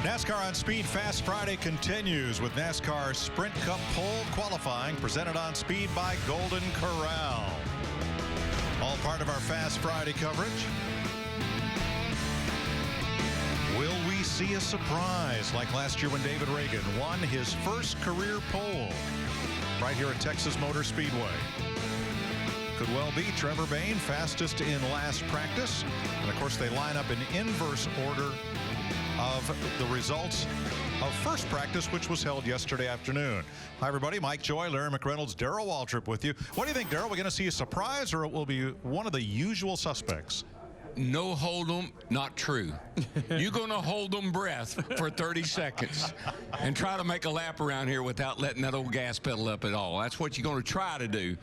NASCAR on Speed Fast Friday continues with NASCAR Sprint Cup pole qualifying presented on Speed by Golden Corral. All part of our Fast Friday coverage. Will we see a surprise like last year when David Reagan won his first career pole right here at Texas Motor Speedway? Could well be Trevor Bayne, fastest in last practice. And of course they line up in inverse order of the results of first practice, which was held yesterday afternoon. Hi, everybody. Mike Joy, Larry McReynolds, Darrell Waltrip with you. What do you think, Darrell? We're going to see a surprise, or it will be one of the usual suspects? No hold 'em, not true. You're going to hold them breath for 30 seconds and try to make a lap around here without letting that old gas pedal up at all. That's what you're going to try to do.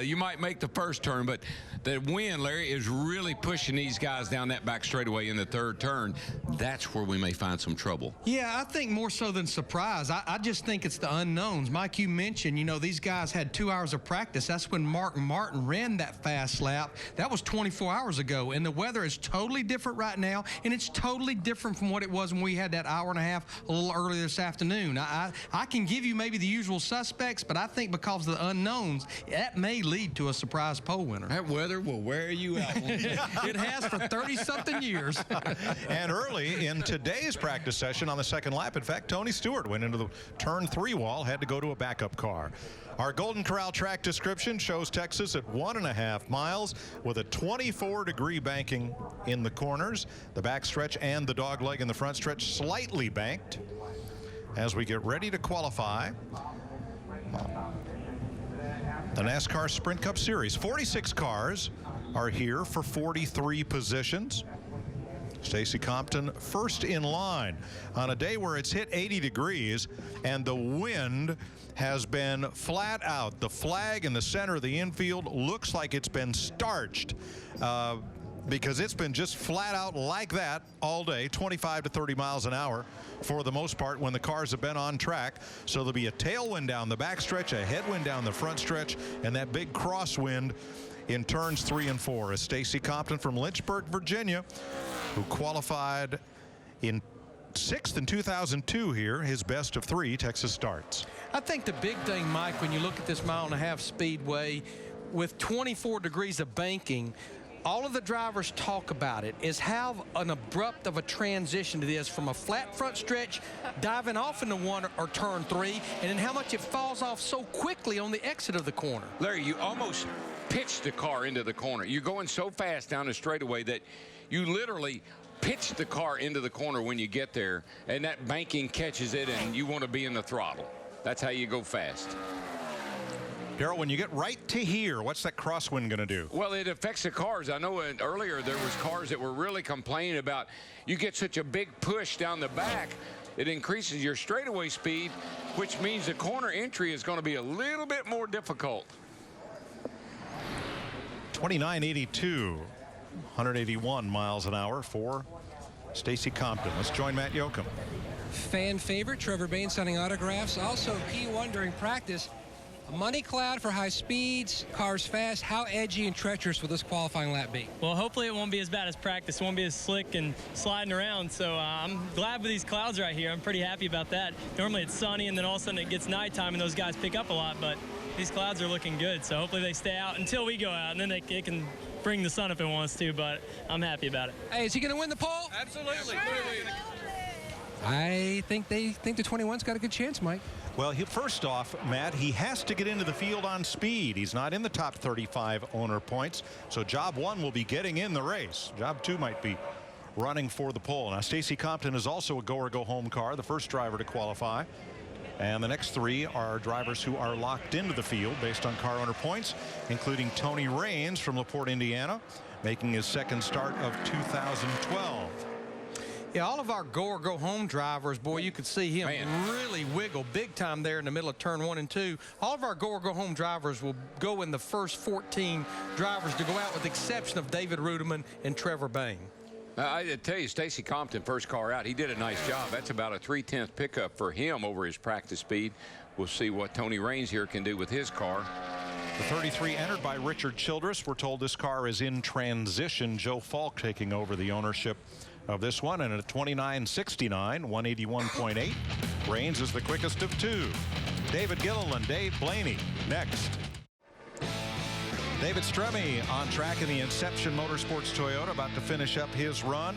You might make the first turn, but the wind, Larry, is really pushing these guys down that back straightaway in the third turn. That's where we may find some trouble. Yeah, I think more so than surprise. I just think it's the unknowns. Mike, you mentioned, you know, these guys had 2 hours of practice. That's when Martin ran that fast lap. That was 24 hours ago, and the weather is totally different right now, and it's totally different from what it was when we had that hour and a half a little earlier this afternoon. I can give you maybe the usual suspects, but I think because of the unknowns, that may lead to a surprise pole winner. That weather will wear you out. It has for 30-something years. And early in today's practice session on the second lap, in fact, Tony Stewart went into the turn 3 wall, had to go to a backup car. Our Golden Corral track description shows Texas at 1.5 miles with a 24-degree banking in the corners. The back stretch and the dog leg in the front stretch slightly banked as we get ready to qualify the NASCAR Sprint Cup Series. 46 cars are here for 43 positions. Stacy Compton first in line on a day where it's hit 80 degrees and the wind has been flat out. The flag in the center of the infield looks like it's been starched because it's been just flat out like that all day, 25 to 30 miles an hour for the most part when the cars have been on track. So there'll be a tailwind down the back stretch, a headwind down the front stretch, and that big crosswind in turns 3 and 4 as Stacy Compton from Lynchburg, Virginia, who qualified in 6th in 2002 here, his best of 3 Texas starts. I think the big thing, Mike, when you look at this 1.5 mile speedway with 24 degrees of banking, all of the drivers talk about it, is how an abrupt of a transition it is from a flat front stretch, diving off into 1 or turn 3, and then how much it falls off so quickly on the exit of the corner. Larry, you almost pitched the car into the corner. You're going so fast down the straightaway that you literally pitch the car into the corner when you get there, and that banking catches it, and you want to be in the throttle. That's how you go fast. Darrell, when you get right to here, what's that crosswind going to do? Well, it affects the cars. I know earlier there was cars that were really complaining about you get such a big push down the back, it increases your straightaway speed, which means the corner entry is going to be a little bit more difficult. 29.82, 181 miles an hour for Stacy Compton. Let's join Matt Yoakum. Fan favorite, Trevor Bayne signing autographs. Also P1 during practice. A money cloud for high speeds, cars fast. How edgy and treacherous will this qualifying lap be? Well, hopefully it won't be as bad as practice. It won't be as slick and sliding around. So I'm glad with these clouds right here. I'm pretty happy about that. Normally it's sunny and then all of a sudden it gets nighttime and those guys pick up a lot, but these clouds are looking good. So hopefully they stay out until we go out, and then it can bring the sun if it wants to, but I'm happy about it. Hey, is he going to win the pole? Absolutely. I think they think the 21's got a good chance, Mike. Well, first off, Matt, he has to get into the field on speed. He's not in the top 35 owner points, so job 1 will be getting in the race. Job 2 might be running for the pole. Now, Stacy Compton is also a go-or-go-home car, the first driver to qualify. And the next 3 are drivers who are locked into the field based on car owner points, including Tony Raines from LaPorte, Indiana, making his second start of 2012. Yeah, all of our go-or-go-home drivers, boy, you could see him really wiggle big time there in the middle of turn 1 and 2. All of our go-or-go-home drivers will go in the first 14 drivers to go out, with the exception of David Ruderman and Trevor Bayne. I tell you, Stacy Compton, first car out, he did a nice job. That's about a 3/10 pickup for him over his practice speed. We'll see what Tony Raines here can do with his car. The 33 entered by Richard Childress. We're told this car is in transition. Joe Falk taking over the ownership of this one, and at 29.69, 181.8. Raines is the quickest of two. David Gilliland, Dave Blaney next. David Stremme on track in the Inception Motorsports Toyota, about to finish up his run.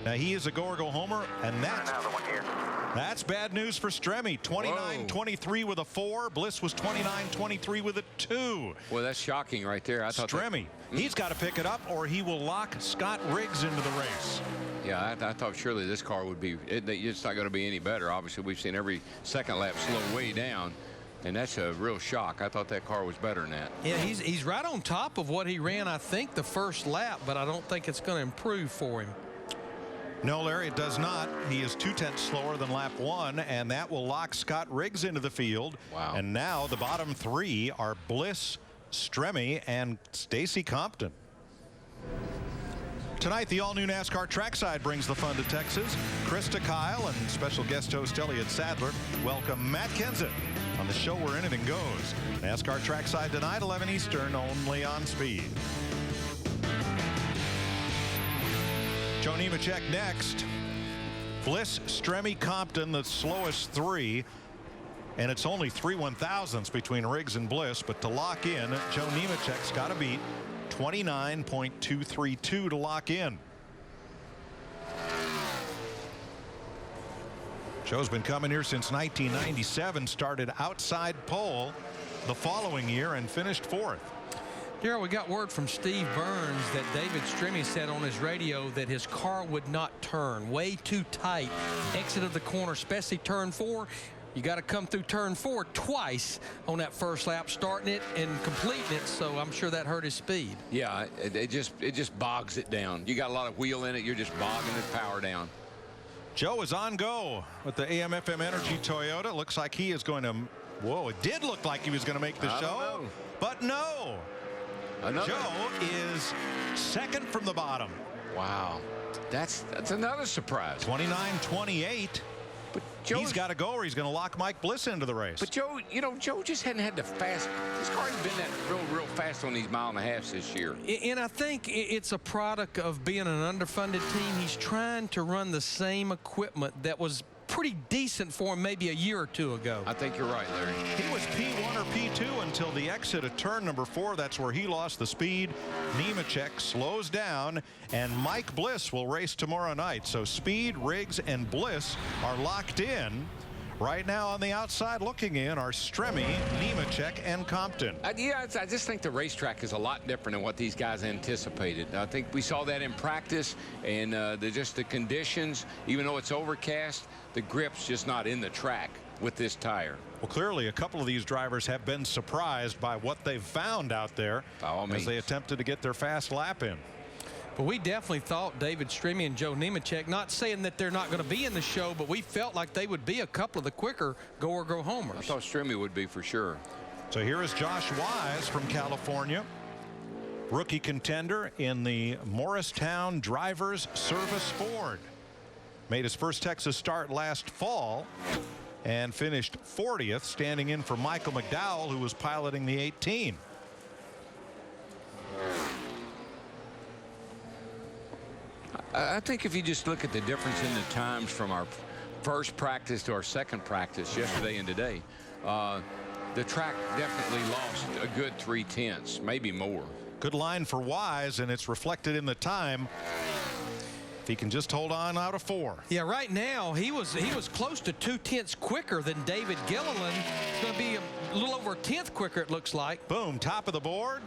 Now he is a go-or-go-homer, and that's bad news for Stremme. 29.23 with a 4. Bliss was 29.23 with a 2. Well, that's shocking right there. I thought Stremme, he's got to pick it up, or he will lock Scott Riggs into the race. Yeah, I thought surely this car would be. It's not going to be any better. Obviously, we've seen every second lap slow way down. And that's a real shock. I thought that car was better than that. Yeah, he's right on top of what he ran, I think, the first lap, but I don't think it's going to improve for him. No, Larry, it does not. He is 0.2 slower than lap 1, and that will lock Scott Riggs into the field. Wow. And now the bottom 3 are Bliss, Stremme, and Stacy Compton. Tonight, the all-new NASCAR Trackside brings the fun to Texas. Krista Kyle and special guest host Elliott Sadler welcome Matt Kenseth on the show where anything goes. NASCAR Trackside tonight, 11 Eastern, only on Speed. Joe Nemechek next. Bliss, Stremme, Compton, the slowest 3. And it's only 3 1/1000ths between Riggs and Bliss. But to lock in, Joe Nemechek's got to beat 29.232 to lock in. Joe's been coming here since 1997, started outside pole the following year and finished 4th. Darrell, we got word from Steve Burns that David Stremme said on his radio that his car would not turn. Way too tight. Exit of the corner, especially turn 4. You got to come through turn 4 twice on that first lap, starting it and completing it, so I'm sure that hurt his speed. Yeah, it just bogs it down. You got a lot of wheel in it. You're just bogging the power down. Joe is on go with the AM/FM Energy Toyota. Looks like he is going to. Whoa, it did look like he was going to make the show, but no. Joe is second from the bottom. Wow, that's another surprise. 29.28. But Joe, he's got to go, or he's going to lock Mike Bliss into the race. But Joe, Joe just hadn't had the fast. His car hasn't been that real fast on these 1.5 miles this year. And I think it's a product of being an underfunded team. He's trying to run the same equipment that was pretty decent for him maybe a year or 2 ago. I think you're right, Larry. He was P1 or P2 until the exit of turn number 4. That's where he lost the speed. Nemechek slows down, and Mike Bliss will race tomorrow night. So Speed, Riggs, and Bliss are locked in. Right now on the outside looking in are Stremme, Nemechek, and Compton. Yeah, I just think the racetrack is a lot different than what these guys anticipated. I think we saw that in practice, and just the conditions, even though it's overcast, the grip's just not in the track with this tire. Well, clearly a couple of these drivers have been surprised by what they've found out there as they attempted to get their fast lap in. But we definitely thought David Stremme and Joe Nemechek, not saying that they're not going to be in the show, but we felt like they would be a couple of the quicker go-or-go-homers. I thought Stremme would be for sure. So here is Josh Wise from California, rookie contender in the Morristown Drivers Service Ford. Made his first Texas start last fall and finished 40th, standing in for Michael McDowell, who was piloting the 18. I think if you just look at the difference in the times from our first practice to our second practice yesterday and today, the track definitely lost a good 0.3, maybe more. Good line for Wise, and it's reflected in the time. If he can just hold on out of 4. Yeah, right now he was close to 0.2 quicker than David Gilliland. It's going to be a little over a 10th quicker, it looks like. Boom, top of the board,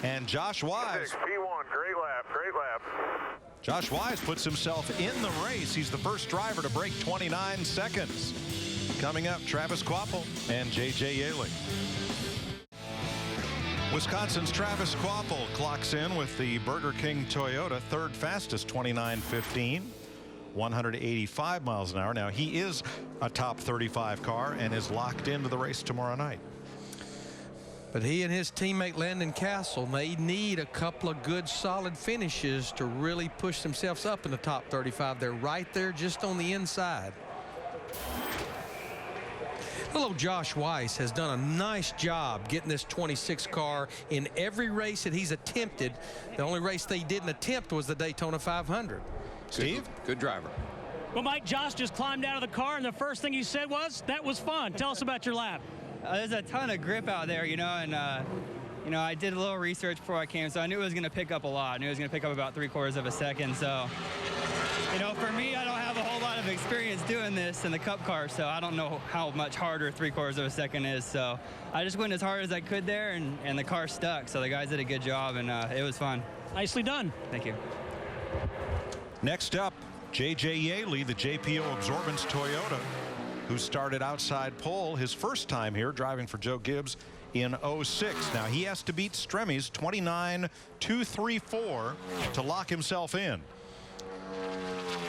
and Josh Wise. P1, great lap, great lap. Josh Wise puts himself in the race. He's the first driver to break 29 seconds. Coming up, Travis Kvapil and J.J. Yaley. Wisconsin's Travis Kvapil clocks in with the Burger King Toyota, third fastest, 29.15, 185 miles an hour. Now, he is a top 35 car and is locked into the race tomorrow night. But he and his teammate Landon Castle, they need a couple of good solid finishes to really push themselves up in the top 35. They're right there just on the inside. Little Josh Wise has done a nice job getting this 26 car in every race that he's attempted. The only race they didn't attempt was the Daytona 500. Steve? Good driver. Well, Mike, Josh just climbed out of the car, and the first thing he said was, "That was fun." Tell us about your lap. There's a ton of grip out there, and I did a little research before I came, so I knew it was going to pick up a lot. I knew it was going to pick up about 3/4 of a second. So, for me, I don't have a whole lot of experience doing this in the Cup car, so I don't know how much harder 3/4 of a second is. So I just went as hard as I could there, and the car stuck. So the guys did a good job, and it was fun. Nicely done. Thank you. Next up, J.J. Yaley, the JPO Absorbance Toyota, who started outside pole his first time here driving for Joe Gibbs in 06. Now he has to beat Stremmy's 29.234 to lock himself in.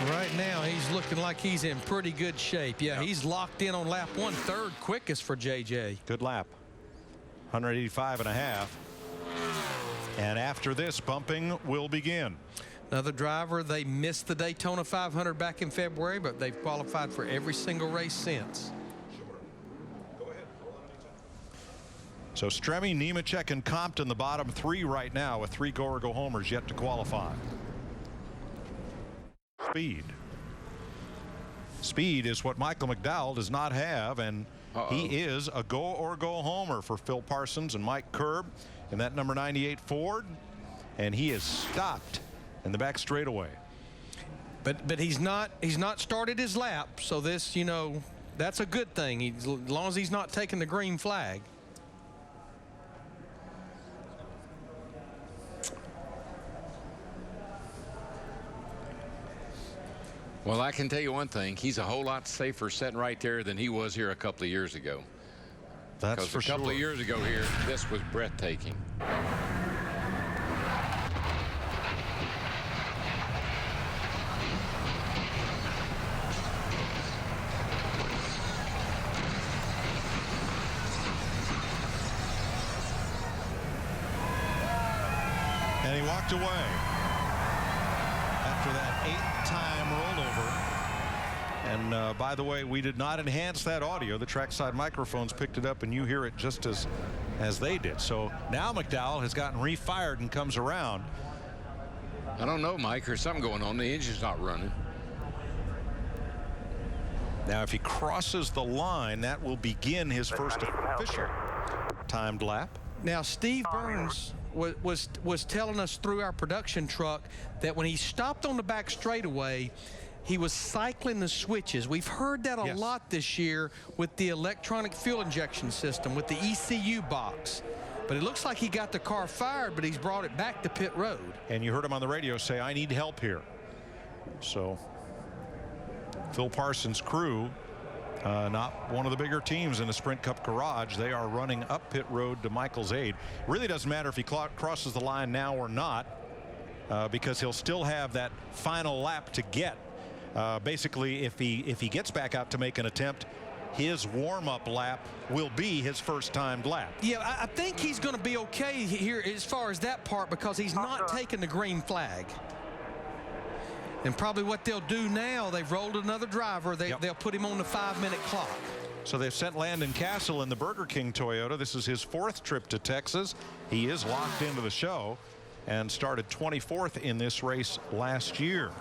Right now, he's looking like he's in pretty good shape. Yeah, he's locked in on lap 1, third quickest for JJ. Good lap. 185.5. And after this, bumping will begin. Another driver, they missed the Daytona 500 back in February, but they've qualified for every single race since. So Stremme, Nemechek, and Compton, the bottom 3 right now, with 3 go-or-go-homers yet to qualify. Speed is what Michael McDowell does not have, and he is a go-or-go-homer for Phil Parsons and Mike Curb in that number 98 Ford, and he is stopped in the back straightaway. But he's not started his lap, so this, that's a good thing. As long as he's not taking the green flag. Well, I can tell you one thing. He's a whole lot safer sitting right there than he was here a couple of years ago. That's for sure. A couple of years ago here, this was breathtaking. And he walked away after that 8-time rollover. And by the way, we did not enhance that audio. The trackside microphones picked it up, and you hear it just as they did. So now McDowell has gotten refired and comes around. I don't know, Mike. There's something going on. The engine's not running. Now, if he crosses the line, that will begin his first official timed lap. Now, Steve Burns was telling us through our production truck that when he stopped on the back straightaway, he was cycling the switches. We've heard that a lot this year with the electronic fuel injection system, with the ECU box. But it looks like he got the car fired, but he's brought it back to pit road. And you heard him on the radio say, "I need help here." So Phil Parsons' crew, not one of the bigger teams in the Sprint Cup garage. They are running up pit road to Michael's aid. Really doesn't matter if he crosses the line now or not, because he'll still have that final lap to get. Basically, if he gets back out to make an attempt, his warm-up lap will be his first timed lap. Yeah, I think he's going to be okay here as far as that part, because he's not taking the green flag. And probably what they'll do now, they've rolled another driver. They'll put him on the 5-minute clock. So they've sent Landon Castle in the Burger King Toyota. This is his 4th trip to Texas. He is locked into the show and started 24th in this race last year.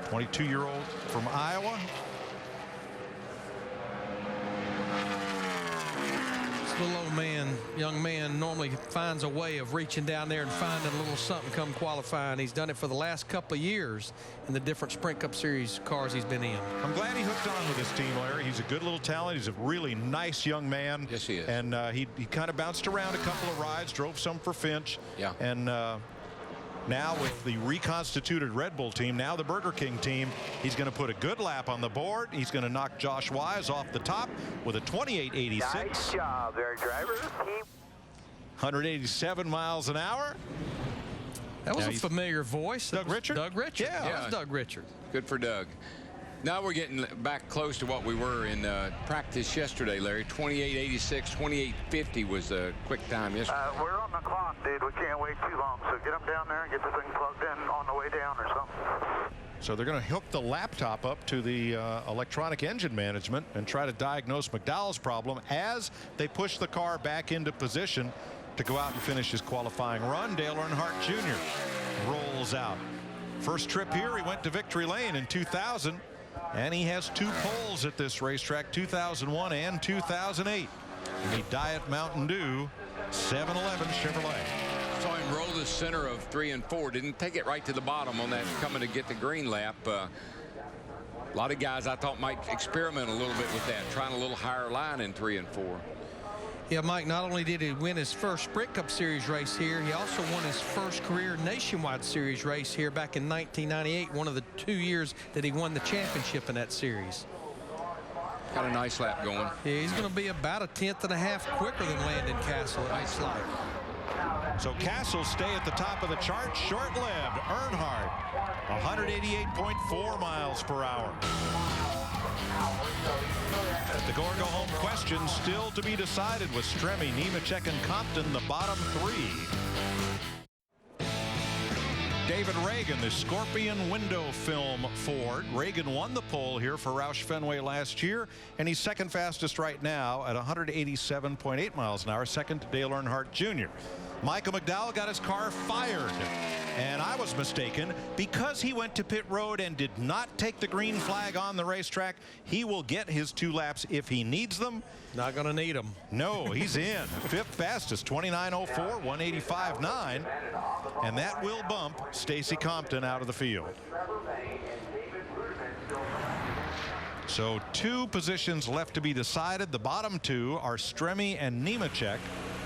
22-year-old from Iowa. This little old man, young man, normally finds a way of reaching down there and finding a little something come qualifying. He's done it for the last couple of years in the different Sprint Cup Series cars he's been in. I'm glad he hooked on with this team, Larry. He's a good little talent. He's a really nice young man. Yes, he is. And he kind of bounced around a couple of rides, drove some for Finch. Yeah. And now with the reconstituted Red Bull team, now the Burger King team, he's going to put a good lap on the board. He's going to knock Josh Wise off the top with a 28.86. Nice job there, driver. 187 miles an hour. That was a familiar voice. Doug Richard? Doug Richard. Yeah. That was Doug Richard. Good for Doug. Now we're getting back close to what we were in practice yesterday, Larry. 28.86, 28.50 was a quick time yesterday. We're on the clock, dude. We can't wait too long. So get them down there and get the thing plugged in on the way down or something. So they're going to hook the laptop up to the electronic engine management and try to diagnose McDowell's problem as they push the car back into position to go out and finish his qualifying run. Dale Earnhardt Jr. rolls out. First trip here, he went to Victory Lane in 2000, and he has 2 poles at this racetrack, 2001 and 2008. And the Diet Mountain Dew 711 Chevrolet. Saw him roll the center of 3 and 4. Didn't take it right to the bottom on that coming to get the green lap. A lot of guys I thought might experiment a little bit with that, trying a little higher line in 3 and 4. Yeah, Mike, not only did he win his first Sprint Cup Series race here, he also won his first career Nationwide Series race here back in 1998, one of the 2 years that he won the championship in that series. Got a nice lap going. Yeah, he's going to be about a 1/10.5 quicker than Landon Castle. Nice lap. So Castle stay at the top of the chart, short-lived. Earnhardt, 188.4 miles per hour. The go-home question still to be decided with Stremme, Nemechek, and Compton, the bottom 3. David Reagan, the Scorpion window film Ford. Reagan won the pole here for Roush Fenway last year, and he's second fastest right now at 187.8 miles an hour, second to Dale Earnhardt Jr. Michael McDowell got his car fired, and I was mistaken. Because he went to pit road and did not take the green flag on the racetrack, he will get his 2 laps if he needs them. Not going to need them. No, he's in. 5th fastest, 29.04, 185.9, and that will bump Stacy Compton out of the field. So 2 positions left to be decided. The bottom 2 are Stremme and Nemechek,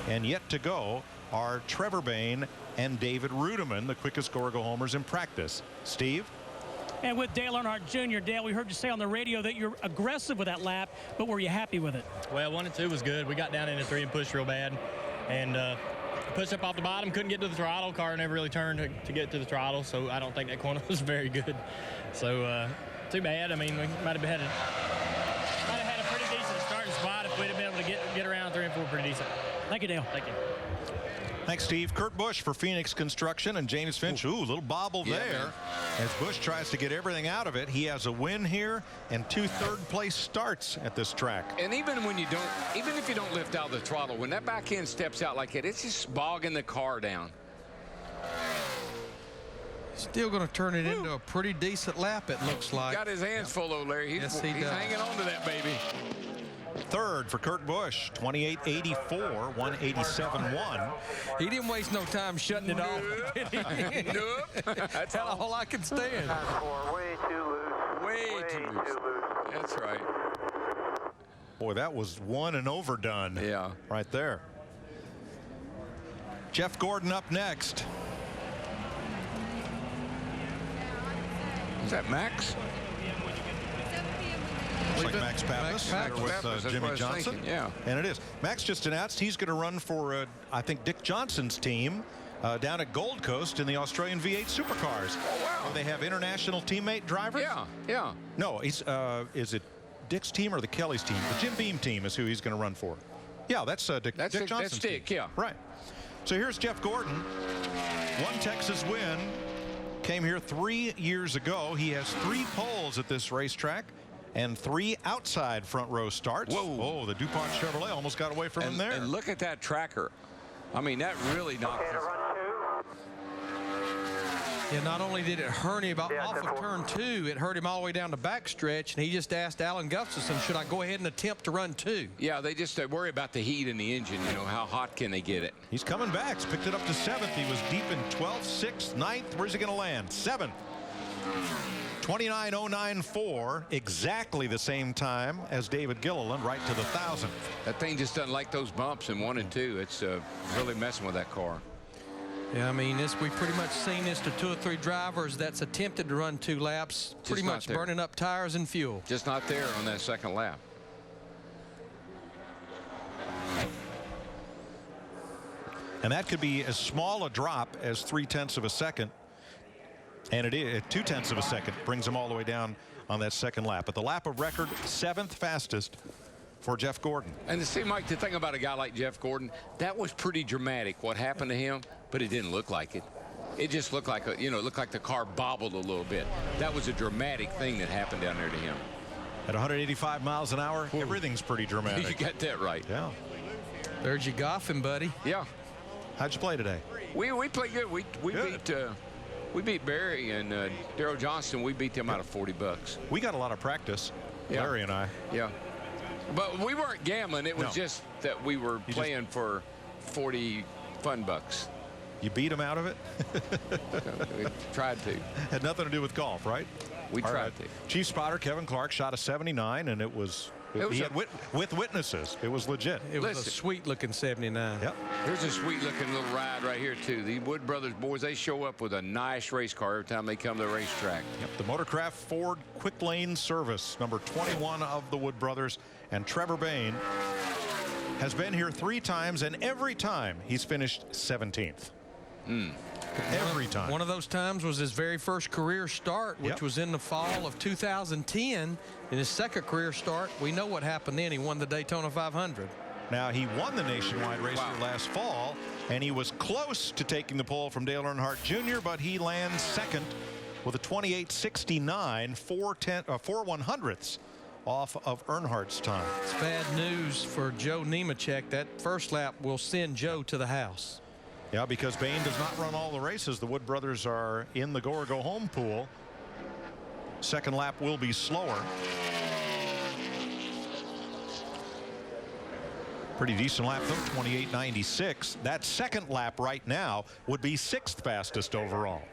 and yet to go are Trevor Bayne and David Rudiman, the quickest go-homers in practice. Steve? And with Dale Earnhardt Jr., Dale, we heard you say on the radio that you're aggressive with that lap, but were you happy with it? Well, 1 and 2 was good. We got down into 3 and pushed real bad. And pushed up off the bottom, couldn't get to the throttle. Car never really turned to get to the throttle, so I don't think that corner was very good. So too bad. I mean, we might have had a pretty decent starting spot if we'd have been able to get around 3 and 4 pretty decent. Thank you, Dale. Thank you. Thanks, Steve. Kurt Busch for Phoenix Construction, and James Finch. Ooh, little bobble there. Man. As Busch tries to get everything out of it. He has a win here and 2 third-place starts at this track. And even if you don't lift out the throttle, when that back end steps out like that, it's just bogging the car down. Still going to turn it into a pretty decent lap, it looks like. Got his hands full over there. He's Yes, he does. hanging on to that baby. Third for Kurt Busch, 28.84, 187.1. He didn't waste no time shutting it off. Nope. That's all I could stand. Way too loose. Way too loose. That's right. Boy, that was won and overdone. Yeah. Right there. Jeff Gordon up next. Is that Max? Looks like Max Pappas Max with Pappas, that's what I Jimmy was Johnson. thinking, yeah. And it is. Max just announced he's going to run for, I think, Dick Johnson's team down at Gold Coast in the Australian V8 Supercars. Oh, wow. Where they have international teammate drivers. Yeah, yeah. No, he's, is it Dick's team or the Kelly's team? The Jim Beam team is who he's going to run for. Yeah, that's Dick Johnson's That's Dick, team. yeah. Right. So here's Jeff Gordon. 1 Texas win. Came here 3 years ago. He has 3 poles at this racetrack and 3 outside front row starts. Whoa. Oh, the DuPont Chevrolet almost got away from him there. And look at that tracker. I mean, that really knocked us. Yeah, not only did it hurt him off of turn 2, it hurt him all the way down the backstretch, and he just asked Alan Gustafson, should I go ahead and attempt to run 2? Yeah, they just worry about the heat in the engine. You know, how hot can they get it? He's coming back. He's picked it up to 7th. He was deep in 12th, 6th, 9th. Where's he going to land? 7th. 29.094, exactly the same time as David Gilliland, right to the 1,000th. That thing just doesn't like those bumps in 1 and 2. It's really messing with that car. Yeah, I mean, we've pretty much seen this to 2 or 3 drivers that's attempted to run 2 laps, pretty not much there. burning up tires and fuel. Just not there on that second lap. And that could be as small a drop as 0.3 of a second. And it is 0.2 of a second brings him all the way down on that second lap. But the lap of record, 7th fastest for Jeff Gordon. And to see, Mike, the thing about a guy like Jeff Gordon, that was pretty dramatic what happened to him, but it didn't look like it. It just looked like it looked like the car bobbled a little bit. That was a dramatic thing that happened down there to him. At 185 miles an hour, everything's pretty dramatic. You got that right. Yeah. There's your golfing, buddy. Yeah. How'd you play today? We played good. We Good. beat We beat Barry and Darrell Johnston. We beat them out of 40 bucks. We got a lot of practice, Yeah. Larry and I. Yeah. But we weren't gambling. It was No. just that we were playing for 40 fun bucks. You beat him out of it? We tried to. Had nothing to do with golf, right? We All tried right. to. Chief spotter Kevin Clark shot a 79, and it was he had with witnesses. It was legit. It was a Listen. sweet-looking 79. Yep. Here's a sweet-looking little ride right here, too. The Wood Brothers boys, they show up with a nice race car every time they come to the racetrack. Yep. The Motorcraft Ford Quick Lane Service, number 21 of the Wood Brothers, and Trevor Bain has been here 3 times, and every time he's finished 17th. Every time. One of those times was his very first career start, which Yep. was in the fall of 2010. In his second career start, we know what happened then. He won the Daytona 500. Now, he won the nationwide race Wow. here last fall, and he was close to taking the pole from Dale Earnhardt Jr., but he lands second with a 28.69, 4/100ths off of Earnhardt's time. It's bad news for Joe Nemechek. That first lap will send Joe to the house. Yeah, because Bain does not run all the races. The Wood Brothers are in the go-or-go-home pool. Second lap will be slower. Pretty decent lap, though, 28.96. That second lap right now would be 6th fastest overall.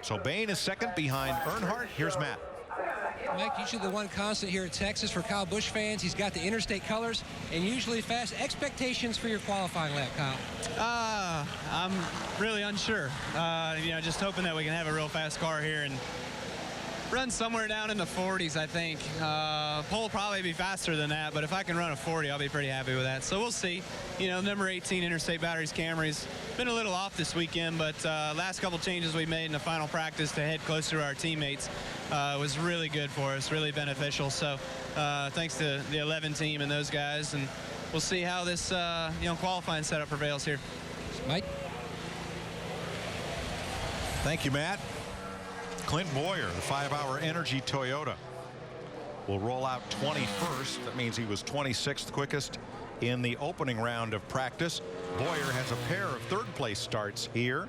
So Bain is second behind Earnhardt. Here's Matt. Mike, usually the one constant here at Texas for Kyle Busch fans, he's got the interstate colors and usually fast. Expectations for your qualifying lap, Kyle? I'm really unsure. Just hoping that we can have a real fast car here and run somewhere down in the 40s, I think. Pole will probably be faster than that, but if I can run a 40, I'll be pretty happy with that. So we'll see. Number 18 Interstate Batteries Camry's been a little off this weekend, but last couple changes we made in the final practice to head closer to our teammates was really good for us, really beneficial. So thanks to the 11 team and those guys, and we'll see how this qualifying setup prevails here. Mike? Thank you, Matt. Clint Boyer, the 5-Hour Energy Toyota, will roll out 21st. That means he was 26th quickest in the opening round of practice. Boyer has a pair of third-place starts here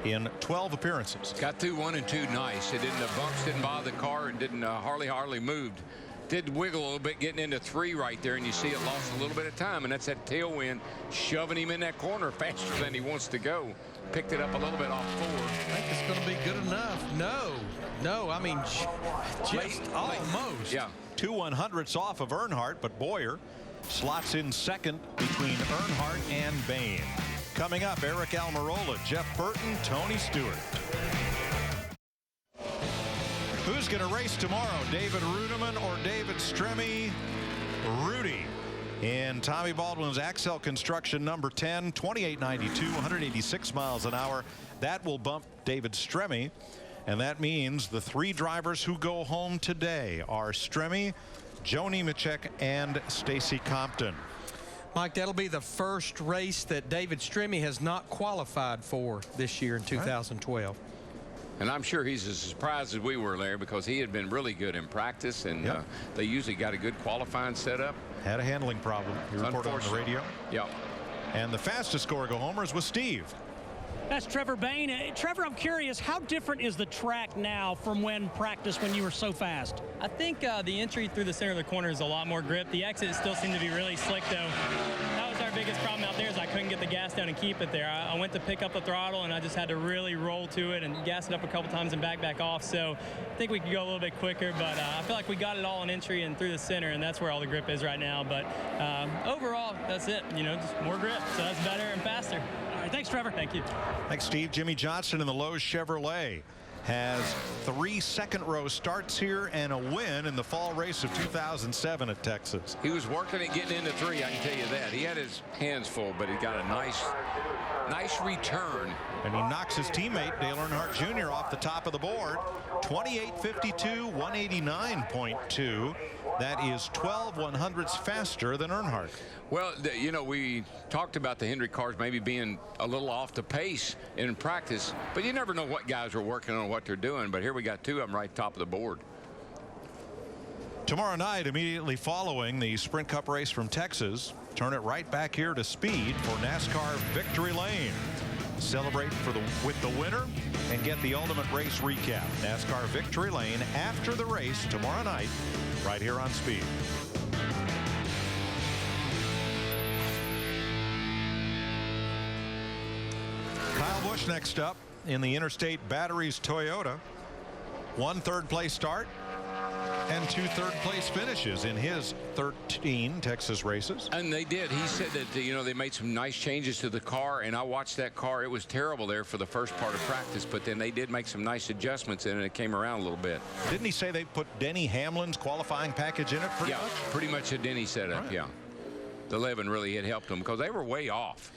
in 12 appearances. Got through 1 and 2 nice. It didn't, the bumps didn't bother the car and didn't hardly moved. Did wiggle a little bit getting into 3 right there, and you see it lost a little bit of time, and that's that tailwind shoving him in that corner faster than he wants to go. Picked it up a little bit off 4. I think it's going to be good enough. No, I mean, just almost. Yeah. 2/100ths off of Earnhardt, but Boyer slots in second between Earnhardt and Bain. Coming up, Eric Almirola, Jeff Burton, Tony Stewart. Who's going to race tomorrow? David Rudiman or David Stremme? Rudy in Tommy Baldwin's Axel Construction number 10, 28.92, 186 miles an hour. That will bump David Stremme, and that means the 3 drivers who go home today are Stremme, Joe Nemechek, and Stacy Compton. Mike, that'll be the first race that David Stremme has not qualified for this year in 2012. And I'm sure he's as surprised as we were, Larry, because he had been really good in practice, and Yep. they usually got a good qualifying setup. Had a handling problem. He reported on the radio. Yep. And the fastest go-or-go homers was Steve. That's Trevor Bain. Trevor, I'm curious, how different is the track now from when you were so fast? I think the entry through the center of the corner is a lot more grip. The exits still seem to be really slick, though. That was our biggest problem out there, is I couldn't get the gas down and keep it there. I went to pick up the throttle, and I just had to really roll to it and gas it up a couple times and back off. So I think we could go a little bit quicker, but I feel like we got it all in entry and through the center, and that's where all the grip is right now. But overall, that's it. Just more grip. So that's better and faster. All right, thanks, Trevor. Thank you. Thanks, Steve. Jimmy Johnson in the Lowe's Chevrolet has 3 second-row starts here and a win in the fall race of 2007 at Texas. He was working at getting into 3, I can tell you that. He had his hands full, but he got a nice return. And he knocks his teammate, Dale Earnhardt Jr., off the top of the board. 28.52, 189.2. That is 12/100ths faster than Earnhardt. Well, we talked about the Hendrick cars maybe being a little off the pace in practice, but you never know what guys are working on, what they're doing. But here we got 2 of them right top of the board. Tomorrow night, immediately following the Sprint Cup race from Texas, turn it right back here to speed for NASCAR Victory Lane. Celebrate with the winner and get the ultimate race recap. NASCAR Victory Lane after the race tomorrow night, right here on Speed. Kyle Busch next up in the Interstate Batteries Toyota. 1 third-place start and 2 third-place finishes in his 13 Texas races. And they did. He said that, they made some nice changes to the car, and I watched that car. It was terrible there for the first part of practice, but then they did make some nice adjustments in it, and it came around a little bit. Didn't he say they put Denny Hamlin's qualifying package in it pretty much? Yeah, pretty much a Denny setup, right. Yeah. The 11 really had helped them because they were way off.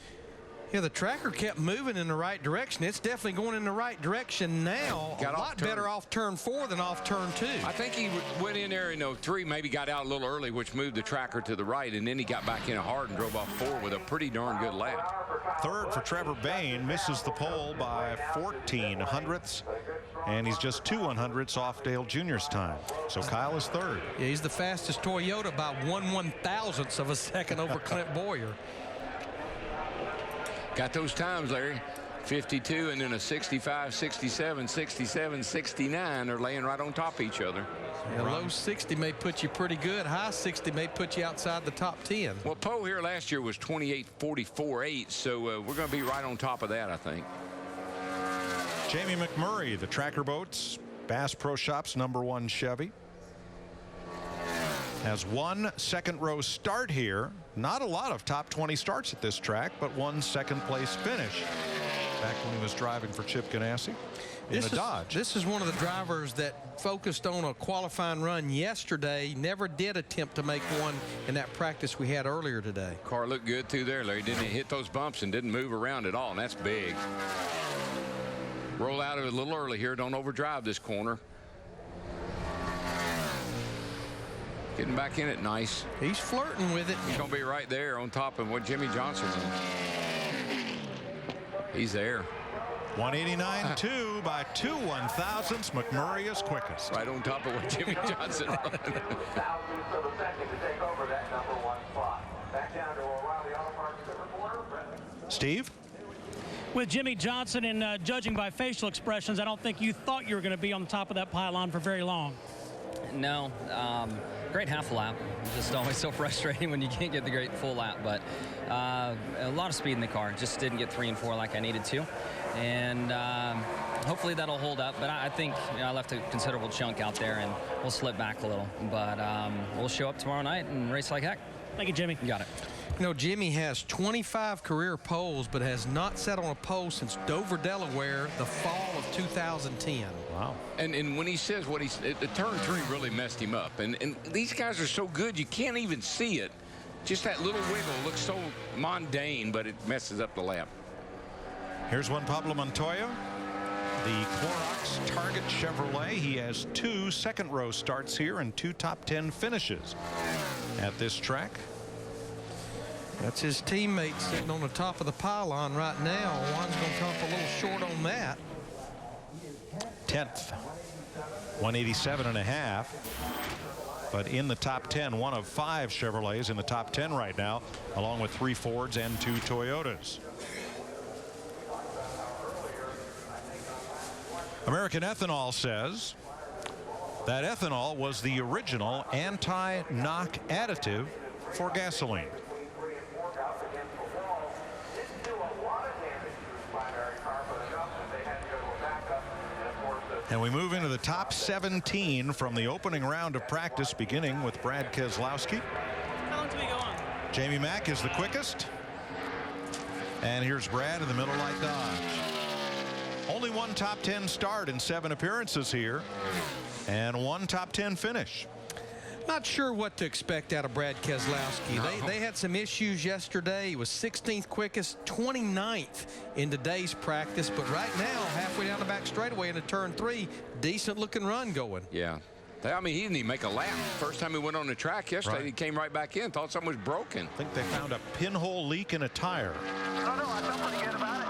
Yeah, the tracker kept moving in the right direction. It's definitely going in the right direction now. Got a lot better off turn 4 than off turn 2. I think he went in there in 03, maybe got out a little early, which moved the tracker to the right, and then he got back in hard and drove off 4 with a pretty darn good lap. Third for Trevor Bayne, misses the pole by 14 hundredths, and he's just 2 100ths off Dale Jr.'s time. So Kyle is third. Yeah, he's the fastest Toyota by 1/1000th of a second over Clint Boyer. Got those times, Larry. 52 and then a 65, 67, 67, 69. They're laying right on top of each other. Yeah, low 60 may put you pretty good. High 60 may put you outside the top 10. Well, Poe here last year was 28.44.8, so we're going to be right on top of that, I think. Jamie McMurray, the Tracker Boats, Bass Pro Shops #1 Chevy, has 1 second row start here. Not a lot of top 20 starts at this track, but 1 second place finish back when he was driving for Chip Ganassi in a Dodge. This is one of the drivers that focused on a qualifying run yesterday, never did attempt to make one in that practice we had earlier today. Car looked good through there, Larry. Didn't hit those bumps and didn't move around at all, and that's big. Roll out of it a little early here. Don't overdrive this corner. Getting back in it nice. He's flirting with it. He's going to be right there on top of what Jimmy Johnson is. He's there. 189.2 by 2 1/1000ths. McMurray is quickest. Right on top of what Jimmy Johnson runs. Steve? With Jimmy Johnson and judging by facial expressions, I don't think you thought you were going to be on the top of that pylon for very long. No. Great half lap. Just always so frustrating when you can't get the great full lap, but a lot of speed in the car. Just didn't get 3 and 4 like I needed to, and hopefully that'll hold up. But I think I left a considerable chunk out there, and we'll slip back a little. But we'll show up tomorrow night and race like heck. Thank you, Jimmy. You got it. You know, Jimmy has 25 career poles, but has not sat on a pole since Dover, Delaware, the fall of 2010. Wow. And when he says what the turn 3 really messed him up. And these guys are so good, you can't even see it. Just that little wiggle looks so mundane, but it messes up the lap. Here's Juan Pablo Montoya, the Clorox Target Chevrolet. He has 2 second row starts here and 2 top 10 finishes at this track. That's his teammate sitting on the top of the pylon right now. Juan's going to come up a little short on that. 10th, 187.5. But in the top 10, 1 of 5 Chevrolets in the top 10 right now, along with 3 Fords and 2 Toyotas. American Ethanol says that ethanol was the original anti-knock additive for gasoline. And we move into the top 17 from the opening round of practice, beginning with Brad Keselowski. How long do we go on? Jamie Mack is the quickest. And here's Brad in the Miller Lite Dodge. Only 1 top 10 start in 7 appearances here, and 1 top 10 finish. Not sure what to expect out of Brad Keselowski. No. They had some issues yesterday. He was 16th quickest, 29th in today's practice. But right now, halfway down the back straightaway into turn 3, decent looking run going. Yeah. I mean, he didn't even make a lap. First time he went on the track yesterday, Right. He came right back in, thought something was broken. I think they found a pinhole leak in a tire. No, I felt pretty good about it.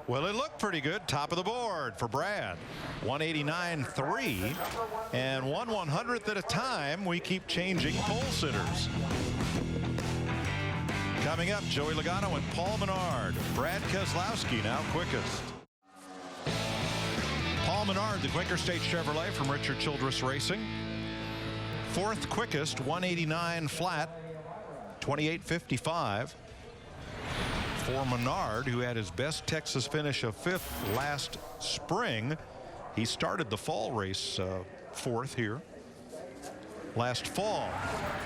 Well, it looked pretty good. Top of the board for Brad. 189.3 and 1 100th at a time. We keep changing pole sitters. Coming up, Joey Logano and Paul Menard. Brad Keselowski now quickest. Paul Menard, the Quaker State Chevrolet from Richard Childress Racing. Fourth quickest, 189 flat, 28.55. For Menard, who had his best Texas finish of 5th last spring. He started the fall race 4th here last fall.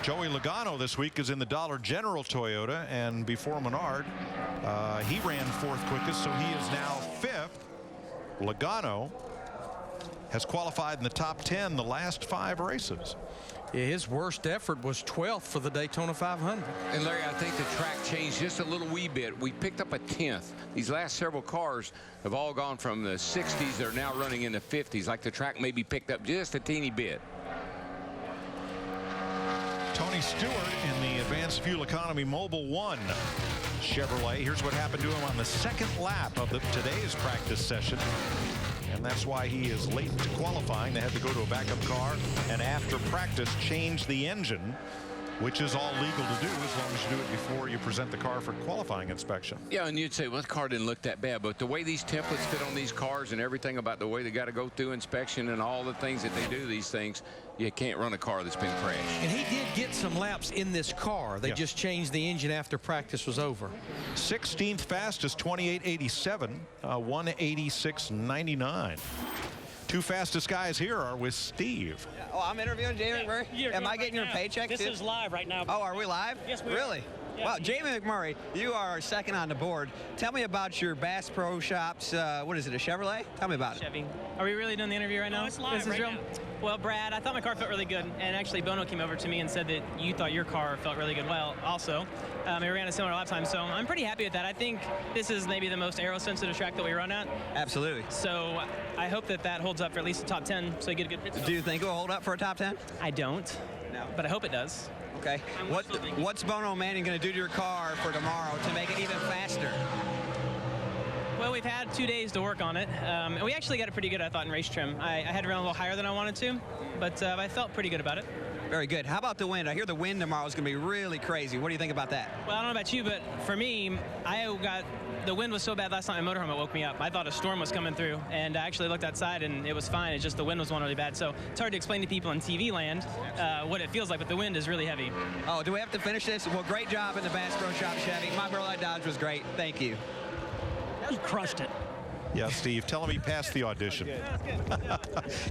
Joey Logano this week is in the Dollar General Toyota, and before Menard, he ran 4th quickest, so he is now 5th. Logano has qualified in the top 10 the last 5 races. Yeah, his worst effort was 12th for the Daytona 500. And Larry, I think the track changed just a little wee bit. We picked up a 10th. These last several cars have all gone from the 60s. They're now running in the 50s, like the track maybe picked up just a teeny bit. Tony Stewart in the Advanced Fuel Economy Mobile 1 Chevrolet. Here's what happened to him on the 2nd lap of today's practice session. And that's why he is late to qualifying. They had to go to a backup car and after practice change the engine, which is all legal to do as long as you do it before you present the car for qualifying inspection. Yeah, and you'd say, well, the car didn't look that bad, but the way these templates fit on these cars and everything about the way they got to go through inspection and all the things that they do these things, you can't run a car that's been crashed. And he did get some laps in this car. They just changed the engine after practice was over. 16th fastest, 28.87, 186.99. 2 fastest guys here are with Steve. Oh, I'm interviewing Jamie McMurray. Am I getting your paycheck This too? is live right now. Oh, are we live? Yes, we are. Really? Yeah. Wow, Jamie McMurray, you are 2nd on the board. Tell me about your Bass Pro Shops. What is it, a Chevrolet? Tell me about it. Chevy. Are we really doing the interview right now? No, it's live This is right real? now. Well, Brad, I thought my car felt really good, and actually Bono came over to me and said that you thought your car felt really good. Well, also, we ran a similar lap time, so I'm pretty happy with that. I think this is maybe the most aero-sensitive track that we run at. Absolutely. So I hope that that holds up for at least the top 10, so you get a good pit stop. Do you think it will hold up for a top 10? I don't, but I hope it does. Okay. What's Bono Manning going to do to your car for tomorrow to make it even faster? Well, we've had 2 days to work on it, and we actually got it pretty good, I thought, in race trim. I had to run a little higher than I wanted to, but I felt pretty good about it. Very good. How about the wind? I hear the wind tomorrow is going to be really crazy. What do you think about that? Well, I don't know about you, but for me, the wind was so bad last night, my motorhome, it woke me up. I thought a storm was coming through, and I actually looked outside, and it was fine. It's just the wind was really bad. So it's hard to explain to people in TV land what it feels like, but the wind is really heavy. Oh, do we have to finish this? Well, great job in the Bass Pro Shop, Chevy. My Girl at Dodge was great. Thank you. You crushed it. Yeah, Steve, tell him he passed the audition.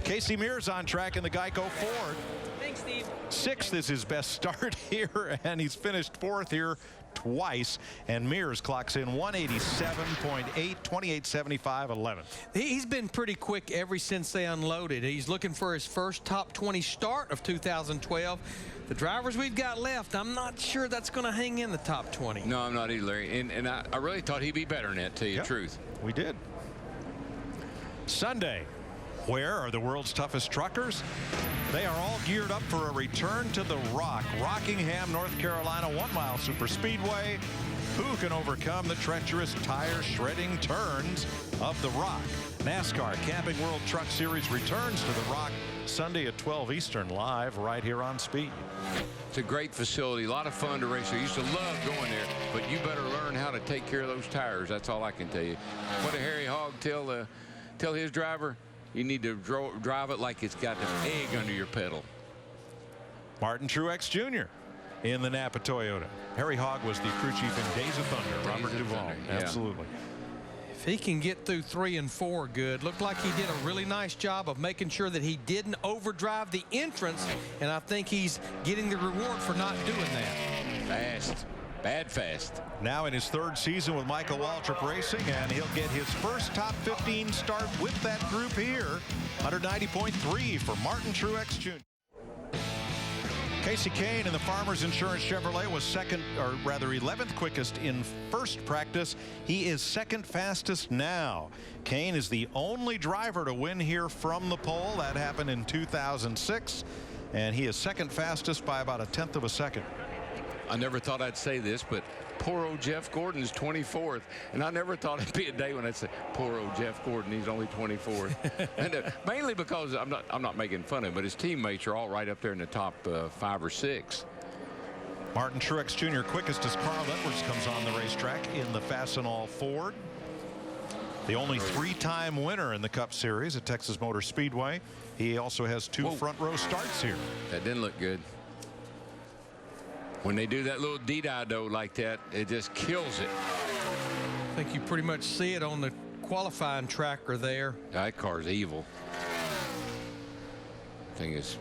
Casey Mears on track in the Geico Ford. Thanks, Steve. 6th is his best start here, and he's finished 4th here twice. And Mears clocks in 187.8, 28.75, 11th. He's been pretty quick ever since they unloaded. He's looking for his first top 20 start of 2012. The drivers we've got left, I'm not sure that's going to hang in the top 20. No, I'm not either, Larry. And I really thought he'd be better than that, to tell you the truth. We did. Sunday, where are the world's toughest truckers? They are all geared up for a return to the Rock. Rockingham, North Carolina, 1-mile super speedway. Who can overcome the treacherous tire shredding turns of the Rock? NASCAR Camping World Truck Series returns to the Rock Sunday at 12 Eastern, live right here on Speed. It's a great facility, a lot of fun to race. I used to love going there, but you better learn how to take care of those tires. That's all I can tell you. What did Harry Hogg tell his driver? You need to drive it like it's got an egg under your pedal. Martin Truex Jr. in the Napa Toyota. Harry Hogg was the crew chief in Days of Thunder. Robert Duvall. Yeah. Absolutely. If he can get through 3 and 4 good, looked like he did a really nice job of making sure that he didn't overdrive the entrance, and I think he's getting the reward for not doing that. Fast. Bad fast. Now in his 3rd season with Michael Waltrip Racing, and he'll get his first top 15 start with that group here. 190.3 for Martin Truex Jr. Casey Kane in the Farmers Insurance Chevrolet was 11th quickest in first practice. He is 2nd fastest now. Kane is the only driver to win here from the pole. That happened in 2006, and he is 2nd fastest by about 1/10 of a second. I never thought I'd say this, but poor old Jeff Gordon's 24th, and I never thought it'd be a day when I'd say, poor old Jeff Gordon, he's only 24th. And mainly because I'm not making fun of him, but his teammates are all right up there in the top 5 or 6. Martin Truex Jr. quickest as Carl Edwards comes on the racetrack in the Fastenal Ford. The only 3-time winner in the Cup Series at Texas Motor Speedway. He also has 2 front row starts here. That didn't look good. When they do that little D-dido like that, it just kills it. I think you pretty much see it on the qualifying tracker there. That car's evil. Thing is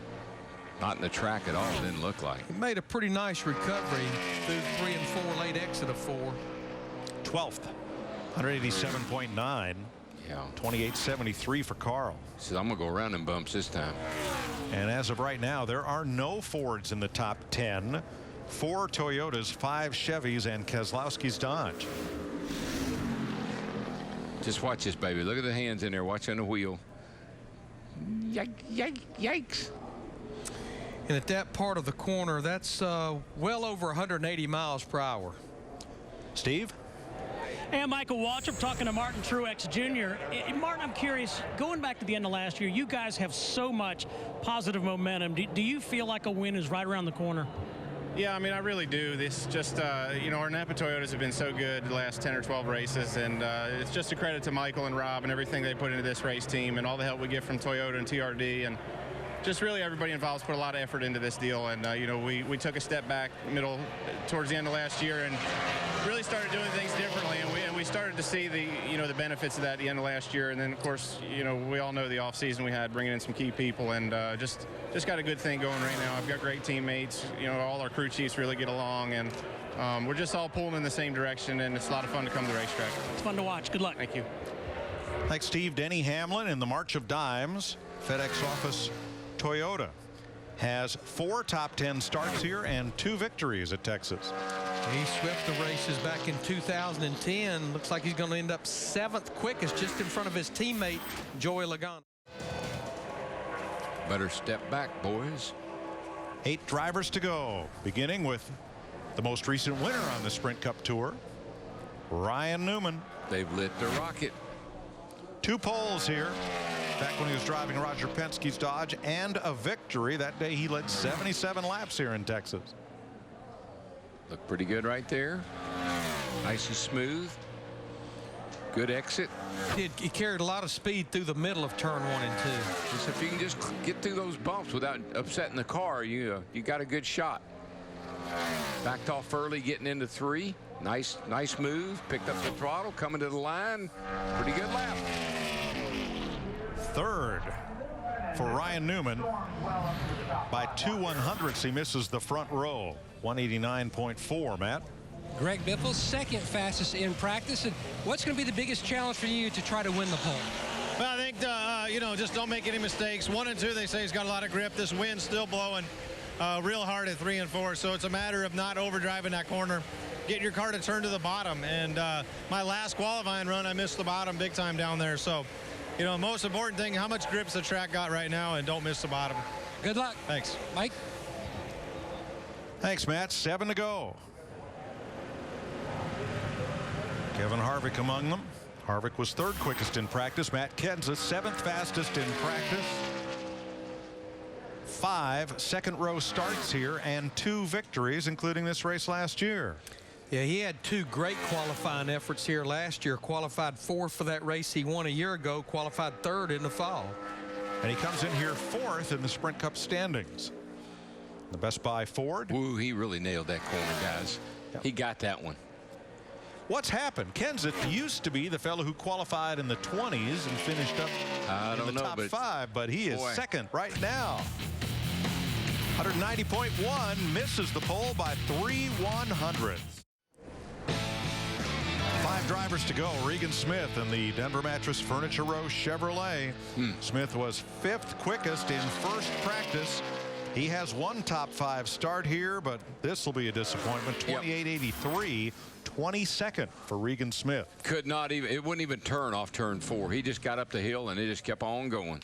not in the track at all. It didn't look like. He made a pretty nice recovery through 3 and 4, late exit of 4. 12th, 187.9. Yeah. 28.73 for Carl. So I'm gonna go around in bumps this time. And as of right now, there are no Fords in the top 10. 4 Toyotas, 5 Chevys, and Keselowski's Dodge. Just watch this, baby. Look at the hands in there. Watch on the wheel. Yikes. And at that part of the corner, that's well over 180 miles per hour. Steve? And Michael Waltrip talking to Martin Truex Jr. Martin, I'm curious, going back to the end of last year, you guys have so much positive momentum. Do you feel like a win is right around the corner? Yeah, I mean, I really do. This just, you know, our Napa Toyotas have been so good the last 10 or 12 races, and it's just a credit to Michael and Rob and everything they put into this race team and all the help we get from Toyota and TRD, and just really everybody involved put a lot of effort into this deal. And, you know, we took a step back towards the end of last year and really started doing things differently, and we started to see the, you know, the benefits of that at the end of last year. And then, of course, you know, we all know the offseason we had, bringing in some key people, and just got a good thing going right now. I've got great teammates. You know, all our crew chiefs really get along, and we're just all pulling in the same direction, and it's a lot of fun to come to the racetrack. It's fun to watch. Good luck. Thank you. Thanks, Steve. Denny Hamlin in the March of Dimes. FedEx Office Toyota has 4 top 10 starts here and 2 victories at Texas. He swept the races back in 2010. Looks like he's going to end up 7th quickest, just in front of his teammate Joey Logano. Better step back, boys. 8 drivers to go, beginning with the most recent winner on the Sprint Cup Tour, Ryan Newman. They've lit the rocket. 2 poles here. Back when he was driving Roger Penske's Dodge, and a victory. That day he led 77 laps here in Texas. Look pretty good right there. Nice and smooth. Good exit. He carried a lot of speed through the middle of turn 1 and 2. Just if you can just get through those bumps without upsetting the car, you got a good shot. Backed off early, getting into 3. Nice move. Picked up the throttle, coming to the line. Pretty good lap. 3rd for Ryan Newman. By 2 100ths, he misses the front row. 189.4, Matt. Greg Biffle, 2nd fastest in practice. And what's going to be the biggest challenge for you to try to win the pole? Well, I think, you know, just don't make any mistakes. 1 and 2, they say he's got a lot of grip. This wind's still blowing real hard at 3 and 4. So it's a matter of not overdriving that corner, getting your car to turn to the bottom. And my last qualifying run, I missed the bottom big time down there. So, you know, most important thing, how much grip's the track got right now, and don't miss the bottom. Good luck. Thanks. Mike? Thanks, Matt. 7 to go. Kevin Harvick among them. Harvick was 3rd quickest in practice. Matt Kenseth 7th fastest in practice. 5 second row starts here and 2 victories, including this race last year. Yeah, he had 2 great qualifying efforts here last year. Qualified 4th for that race he won a year ago. Qualified 3rd in the fall. And he comes in here 4th in the Sprint Cup standings. The Best Buy Ford. Woo, he really nailed that corner, guys. Yep. He got that one. What's happened? Kenseth used to be the fellow who qualified in the 20s and finished up in the top 5, but he is 2nd right now. 190.1, misses the pole by 3 100ths. 5 drivers to go. Regan Smith in the Denver Mattress Furniture Row Chevrolet. Smith was 5th quickest in first practice. He has 1 top 5 start here, but this will be a disappointment. 28.83, 22nd for Regan Smith. Could not even, it wouldn't even turn off turn 4. He just got up the hill and it just kept on going.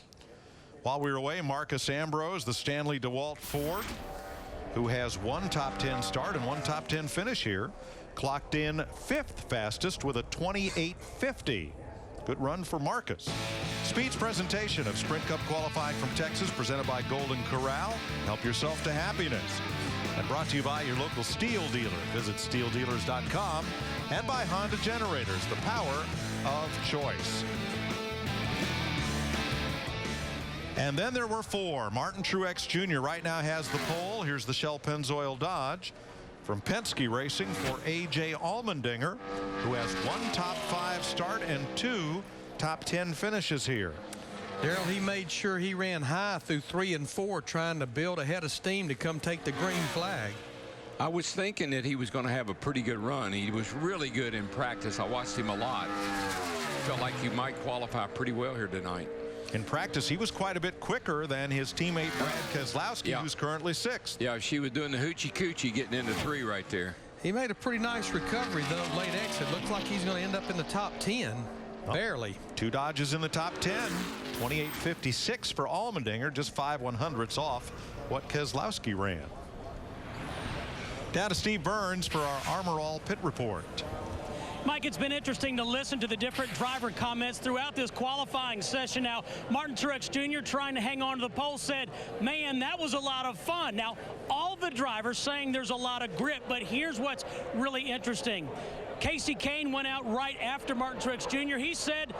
While we were away, Marcus Ambrose, the Stanley DeWalt Ford, who has 1 top 10 start and 1 top 10 finish here, clocked in 5th fastest with a 28.50. Good run for Marcus. Speed's presentation of Sprint Cup qualifying from Texas, presented by Golden Corral. Help yourself to happiness. And brought to you by your local Steel dealer. Visit steeldealers.com, and by Honda Generators, the power of choice. And then there were 4. Martin Truex Jr. right now has the pole. Here's the Shell Pennzoil Dodge from Penske Racing for A.J. Allmendinger, who has 1 top 5 start and 2 top 10 finishes here. Darrell, he made sure he ran high through 3 and 4, trying to build a head of steam to come take the green flag. I was thinking that he was going to have a pretty good run. He was really good in practice. I watched him a lot. Felt like he might qualify pretty well here tonight. In practice, he was quite a bit quicker than his teammate Brad Keselowski, who's currently 6th. Yeah, she was doing the hoochie-coochie getting into 3 right there. He made a pretty nice recovery, though, late exit. Looks like he's going to end up in the top 10. Barely. 2 Dodges in the top 10. 28.56 for Allmendinger, just 5/100ths off what Keselowski ran. Down to Steve Burns for our Armor All Pit Report. Mike, it's been interesting to listen to the different driver comments throughout this qualifying session. Now, Martin Truex Jr. trying to hang on to the pole said, man, that was a lot of fun. Now, all the drivers saying there's a lot of grip, but here's what's really interesting. Casey Kane went out right after Martin Truex Jr. He said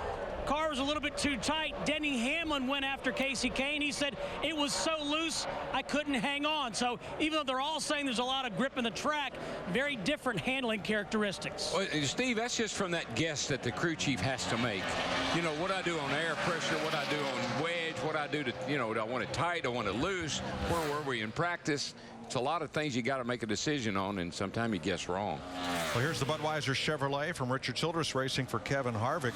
car was a little bit too tight. Denny Hamlin went after Casey Kane. He said it was so loose I couldn't hang on. So even though they're all saying there's a lot of grip in the track, very different handling characteristics. Well, Steve, that's just from that guess that the crew chief has to make. You know, what I do on air pressure, what I do on wedge, what I do to, you know, do I want it tight, do I want it loose, where were we in practice? It's a lot of things you got to make a decision on, and sometimes you guess wrong. Well, here's the Budweiser Chevrolet from Richard Childress Racing for Kevin Harvick.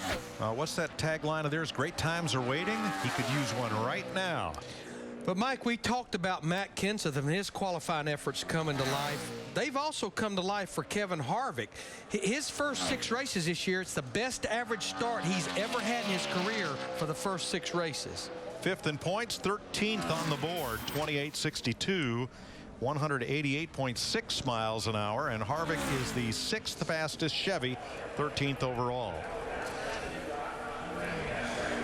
What's that tagline of theirs? Great times are waiting. He could use one right now. But, Mike, we talked about Matt Kenseth and his qualifying efforts coming to life. They've also come to life for Kevin Harvick. His first 6 races this year, it's the best average start he's ever had in his career for the first 6 races. 5th in points, 13th on the board, 28.62. 188.6 miles an hour, and Harvick is the 6th fastest Chevy, 13th overall.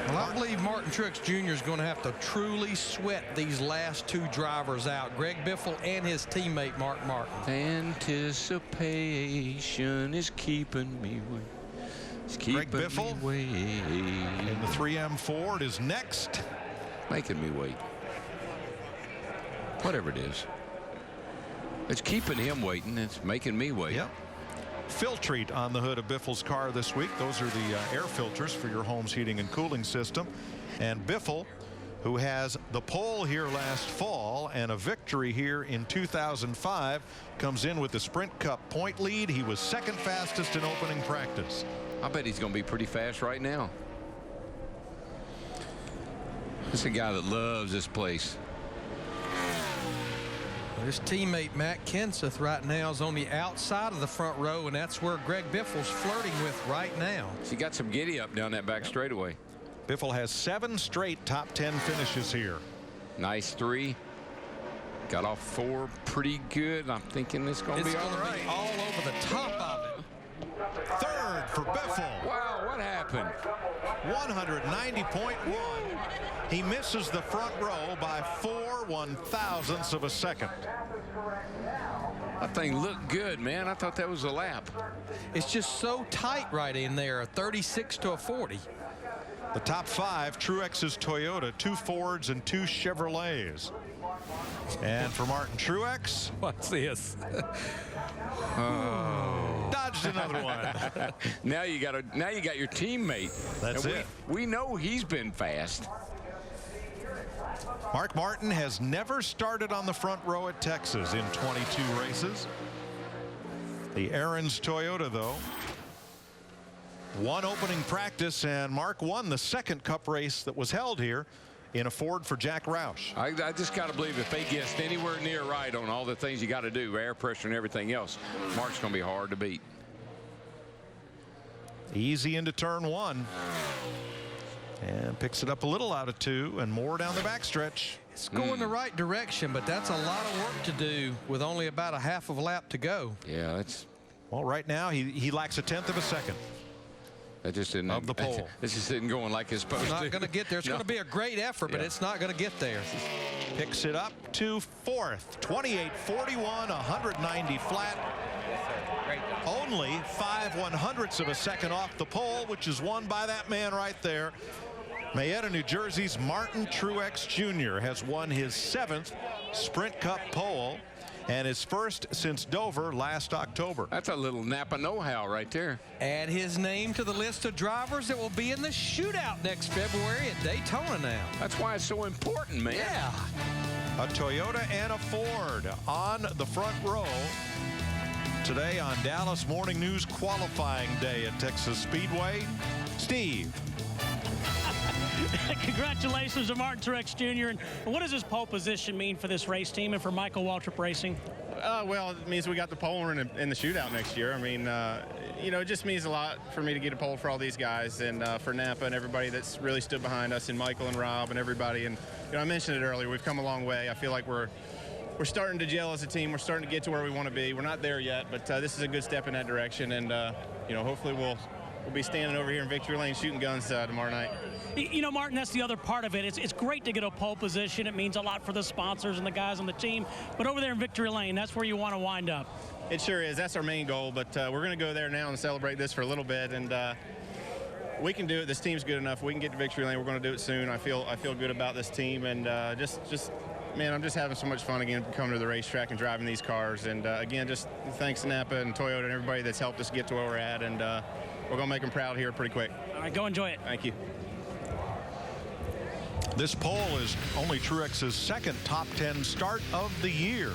Well, I believe Martin Truex Jr. is going to have to truly sweat these last 2 drivers out, Greg Biffle and his teammate Mark Martin. Anticipation is keeping me away. Greg Biffle in the 3M Ford is next. Making me wait. Whatever it is. It's keeping him waiting. It's making me wait. Yep. Filtrete on the hood of Biffle's car this week. Those are the air filters for your home's heating and cooling system. And Biffle, who has the pole here last fall and a victory here in 2005, comes in with the Sprint Cup point lead. He was 2nd fastest in opening practice. I bet he's going to be pretty fast right now. This is a guy that loves this place. His teammate Matt Kenseth right now is on the outside of the front row, and that's where Greg Biffle's flirting with right now. He got some giddy up down that back straightaway. Biffle has 7 straight top 10 finishes here. Nice 3. Got off 4 pretty good. I'm thinking it's going to be all right. All over the top of it. 3rd for Biffle. Wow, what happened? 190.1. He misses the front row by 4/1000ths of a second. That thing looked good, man. I thought that was a lap. It's just so tight right in there, a 36 to a 40. The top 5, Truex's Toyota, 2 Fords and 2 Chevrolets. And for Martin Truex, what's this? Dodged another one. Now you got your teammate. That's it. We know he's been fast. Mark Martin has never started on the front row at Texas in 22 races. The Aaron's Toyota, though, won opening practice, and Mark won the 2nd Cup race that was held here in a Ford for Jack Roush. I just got to believe if they guessed anywhere near right on all the things you got to do, air pressure and everything else, Mark's going to be hard to beat. Easy into turn 1. And picks it up a little out of 2 and more down the backstretch. It's going the right direction, but that's a lot of work to do with only about a half of a lap to go. Yeah, that's... Well, right now, he lacks a 1/10 of a second. That just didn't... Of the pole. This just isn't going like it's supposed to. It's not going to get there. It's going to be a great effort, but it's not going to get there. picks it up to fourth. 28-41, 190 flat. Only 5/100ths of a second off the pole, which is won by that man right there. Mayetta, New Jersey's Martin Truex Jr. has won his 7th Sprint Cup pole and his first since Dover last October. That's a little Napa know-how right there. Add his name to the list of drivers that will be in the shootout next February at Daytona now. That's why it's so important, man. Yeah. A Toyota and a Ford on the front row today on Dallas Morning News qualifying day at Texas Speedway. Steve. Congratulations to Martin Truex Jr. And what does his pole position mean for this race team and for Michael Waltrip Racing? Well, it means we got the pole in the shootout next year. I mean, you know, it just means a lot for me to get a pole for all these guys and for Napa and everybody that's really stood behind us, and Michael and Rob and everybody. And, you know, I mentioned it earlier, we've come a long way. I feel like we're starting to gel as a team. We're starting to get to where we want to be. We're not there yet, but this is a good step in that direction. And, you know, hopefully we'll be standing over here in Victory Lane shooting guns tomorrow night. You know, Martin, that's the other part of it. It's great to get a pole position. It means a lot for the sponsors and the guys on the team. But over there in Victory Lane, that's where you want to wind up. It sure is. That's our main goal. But we're going to go there now and celebrate this for a little bit. And we can do it. This team's good enough. We can get to Victory Lane. We're going to do it soon. I feel good about this team. And man, I'm just having so much fun again coming to the racetrack and driving these cars. And again, just thanks to Napa and Toyota and everybody that's helped us get to where we're at. And we're going to make them proud here pretty quick. All right, go enjoy it. Thank you. This pole is only Truex's second top 10 start of the year.